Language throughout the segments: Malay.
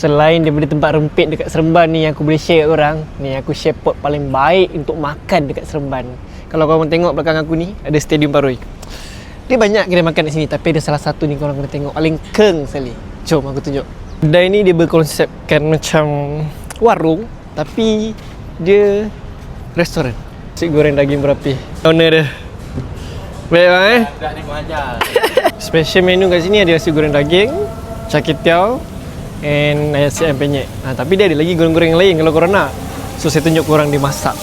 Selain daripada tempat rempit dekat Seremban ni yang aku boleh share kat korang, ni aku share pot paling baik untuk makan dekat Seremban. Kalau korang tengok belakang aku ni, ada Stadium Paroi. Dia banyak kedai makan kat sini, tapi ada salah satu ni korang kena tengok, paling keng sekali. Jom aku tunjuk. Kedai ni dia berkonsepkan macam warung, tapi dia restoran. Nasi goreng daging berapi. Owner dia. Baik bang Tak tengok ajar. Special menu kat sini ada nasi goreng daging, caketiau and nasi ayam penyet. Tapi dia ada lagi goreng-goreng lain kalau korang nak. So saya tunjuk korang dia masak.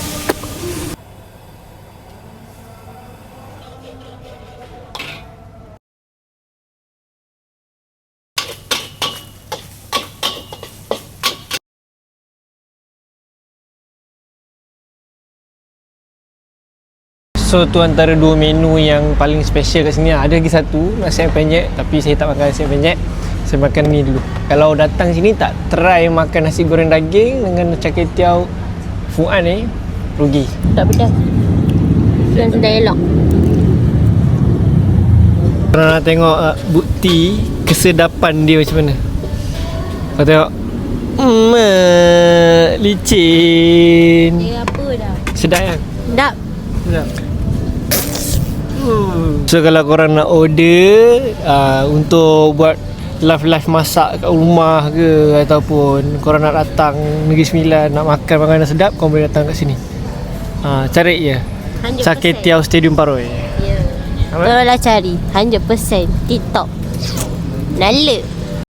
So tu antara dua menu yang paling special kat sini. Ada lagi satu, nasi ayam penyet, tapi saya tak makan nasi ayam penyet. Saya makan ni dulu. Kalau datang sini tak try makan nasi goreng daging dengan caketiau Fuan ni, rugi. Tak pedas. Dan sedap elok. Korang nak tengok bukti kesedapan dia macam mana? Kau tengok. Licin. Dia apa dah? Sedap kan? Sedap. Sedap. So kalau korang nak order untuk buat live masak kat rumah ke, ataupun korang nak datang Negeri Sembilan nak makan makanan sedap, korang boleh datang kat sini. Cari je 100%. Caketiau Stadium Paroi. Ya. Tolonglah cari 100% TikTok. Nala.